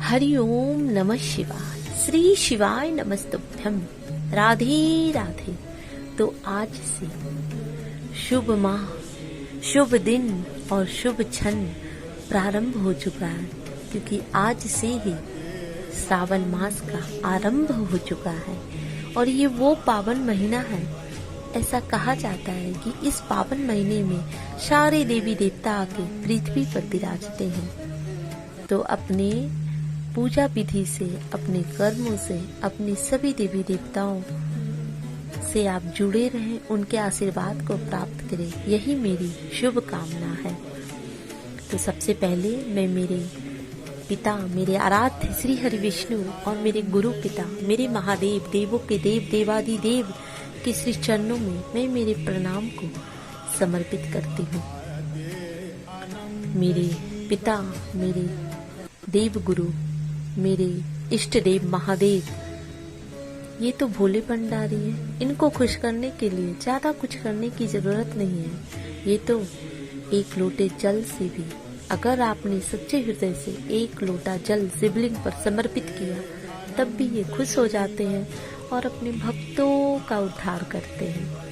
हरि ओम नमः शिवाय। श्री शिवाय नमस्तुभ्यम। राधे राधे। तो आज से शुभ माह, शुभ दिन और शुभ क्षण प्रारंभ हो चुका है, क्योंकि आज से ही श्रावण मास का आरंभ हो चुका है और ये वो पावन महीना है। ऐसा कहा जाता है कि इस पावन महीने में सारे देवी देवता आके पृथ्वी पर विराजते हैं। तो अपने पूजा विधि से, अपने कर्मों से, अपनी सभी देवी देवताओं से आप जुड़े रहें, उनके आशीर्वाद को प्राप्त करें, यही मेरी शुभ कामना है। तो सबसे पहले मैं मेरे पिता, मेरे आराध्य श्री हरि विष्णु और मेरे गुरु पिता, मेरे महादेव, देवों के देव, देवादि देव के श्री चरणों में मैं मेरे प्रणाम को समर्पित करती हूँ। मेरे पिता, मेरे देव गुरु, मेरे इष्ट देव महादेव, ये तो भोले भंडारी है। इनको खुश करने के लिए ज्यादा कुछ करने की जरूरत नहीं है। ये तो एक लोटे जल से भी, अगर आपने सच्चे हृदय से एक लोटा जल शिवलिंग पर समर्पित किया, तब भी ये खुश हो जाते हैं और अपने भक्तों का उद्धार करते हैं।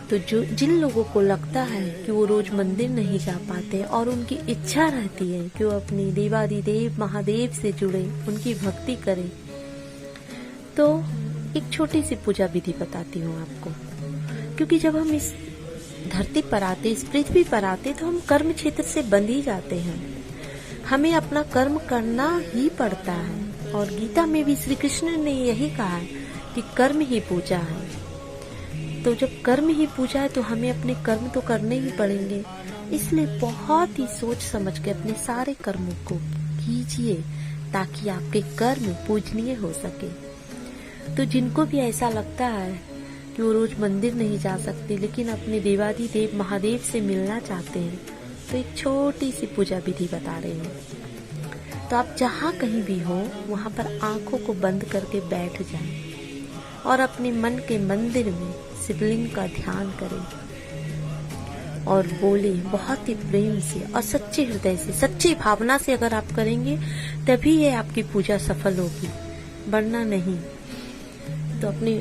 तो जिन लोगों को लगता है कि वो रोज मंदिर नहीं जा पाते और उनकी इच्छा रहती है कि वो अपने देवादि देव महादेव से जुड़े, उनकी भक्ति करें, तो एक छोटी सी पूजा विधि बताती हूँ आपको। क्योंकि जब हम इस धरती पर आते, इस पृथ्वी पर आते, तो हम कर्म क्षेत्र से बंध ही जाते हैं। हमें अपना कर्म करना ही पड़ता है और गीता में भी श्री कृष्ण ने यही कहा है कि कर्म ही पूजा है। तो जब कर्म ही पूजा है तो हमें अपने कर्म तो करने ही पड़ेंगे। इसलिए बहुत ही सोच समझ के अपने सारे कर्मों को कीजिए, ताकि आपके कर्म पूजनीय हो सके। तो जिनको भी ऐसा लगता है कि वो रोज मंदिर नहीं जा सकते, लेकिन अपने देवादि देव महादेव से मिलना चाहते हैं, तो एक छोटी सी पूजा विधि बता रहे हैं। तो आप जहाँ कहीं भी हो, वहाँ पर आंखों को बंद करके बैठ जाएं और अपने मन के मंदिर में शिवलिंग का ध्यान करें और बोले बहुत ही प्रेम से और सच्चे हृदय से, सच्ची भावना से अगर आप करेंगे, तभी ये आपकी पूजा सफल होगी, वरना नहीं। तो अपनी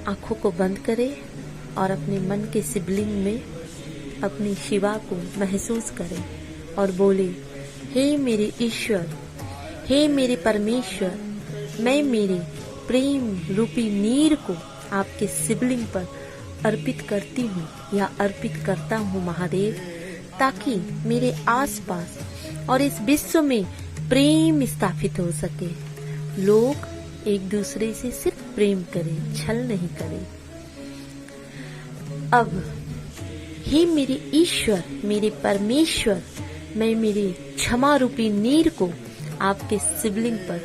आंखों को बंद करें और अपने मन के शिवलिंग में अपनी शिवा को महसूस करें और बोले, हे मेरे ईश्वर, हे मेरे परमेश्वर, मैं मेरे प्रेम रूपी नीर को आपके शिवलिंग पर अर्पित करती हूँ या अर्पित करता हूँ महादेव, ताकि मेरे आसपास और इस विश्व में प्रेम स्थापित हो सके। लोग एक दूसरे से सिर्फ प्रेम करें, छल नहीं करें। अब हे मेरे ईश्वर, मेरे परमेश्वर, मैं मेरे क्षमा रूपी नीर को आपके शिवलिंग पर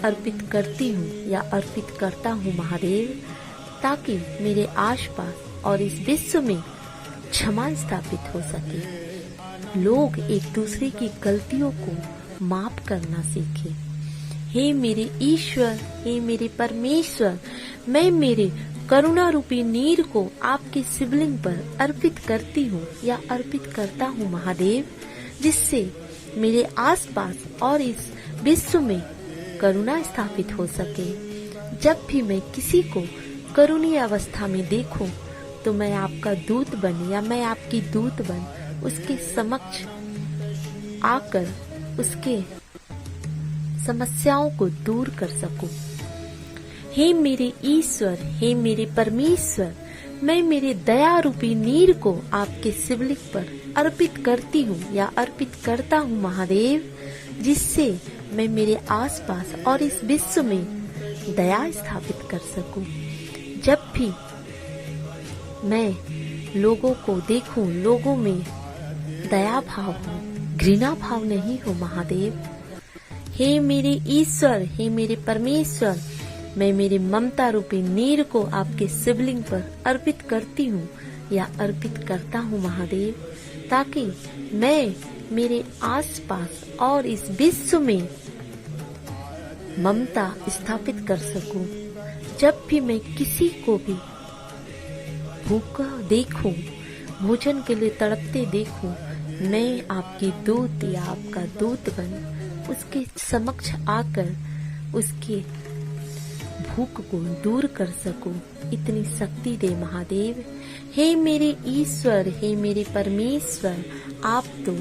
अर्पित करती हूँ या अर्पित करता हूँ महादेव, ताकि मेरे आसपास और इस विश्व में क्षमा स्थापित हो सके। लोग एक दूसरे की गलतियों को माफ करना सीखें। हे मेरे ईश्वर, हे मेरे परमेश्वर, मैं मेरे करुणा रूपी नीर को आपके शिवलिंग पर अर्पित करती हूँ या अर्पित करता हूँ महादेव, जिससे मेरे आसपास और इस विश्व में करुणा स्थापित हो सके। जब भी मैं किसी को करुणीय अवस्था में देखूं, तो मैं आपका दूत बन या मैं आपकी दूत बन उसके समक्ष आकर उसके समस्याओं को दूर कर सकूं। हे मेरे ईश्वर, हे मेरे परमेश्वर, मैं मेरे दया रूपी नीर को आपके शिवलिंग पर अर्पित करती हूँ या अर्पित करता हूँ महादेव, जिससे मैं मेरे आसपास और इस विश्व में दया स्थापित कर सकूं। जब भी मैं लोगों को देखूं, लोगों में दया भाव हो, घृणा भाव नहीं हो महादेव। हे मेरे ईश्वर, हे मेरे परमेश्वर, मैं मेरे ममता रूपी नीर को आपके शिवलिंग पर अर्पित करती हूँ या अर्पित करता हूँ महादेव, ताकि मैं मेरे आसपास और इस विश्व में ममता स्थापित कर सकूं। जब भी मैं किसी को भी भूखा देखूं, भोजन के लिए तड़पते देखूं, मैं आपकी दूत या आपका दूत बन उसके समक्ष आकर उसके भूख को दूर कर सकूं, इतनी शक्ति दे महादेव। हे मेरे ईश्वर, हे मेरे परमेश्वर, आप तो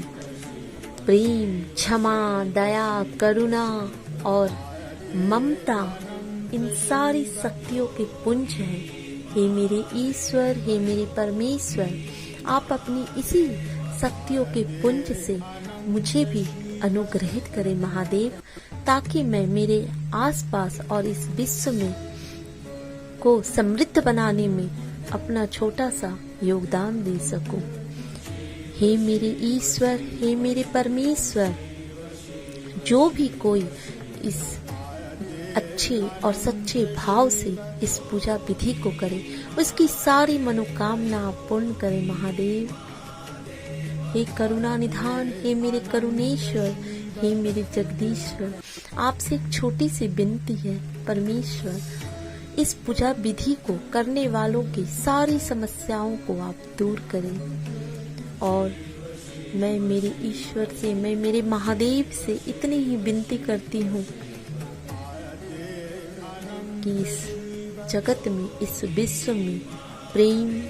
प्रेम, क्षमा, दया, करुणा और ममता इन सारी शक्तियों के पुंज हैं। हे मेरे ईश्वर, हे मेरे परमेश्वर, आप अपनी इसी शक्तियों के पुंज से मुझे भी अनुग्रहित करें महादेव, ताकि मैं मेरे आसपास और इस विश्व में को समृद्ध बनाने में अपना छोटा सा योगदान दे सकूं। हे मेरे ईश्वर, हे मेरे परमेश्वर, जो भी कोई इस अच्छे और सच्चे भाव से इस पूजा विधि को करे, उसकी सारी मनोकामना पूर्ण करे महादेव। हे करुणा निधान, हे मेरे करुणेश्वर, हे मेरे जगदीश्वर, आपसे एक छोटी सी विनती है परमेश्वर, इस पूजा विधि को करने वालों की सारी समस्याओं को आप दूर करें। और मैं मेरे ईश्वर से, मैं मेरे महादेव से इतनी ही विनती करती हूँ कि इस जगत में, इस विश्व में प्रेम,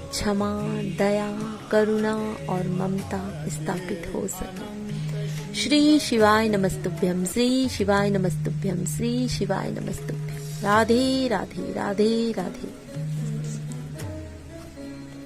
क्षमा, दया, करुणा और ममता स्थापित हो सके। श्री शिवाय नमस्तुभ्यं, श्री शिवाय नमस्तुभ्यं, श्री शिवाय नमस्तुभ्यं। राधे राधे राधे राधे।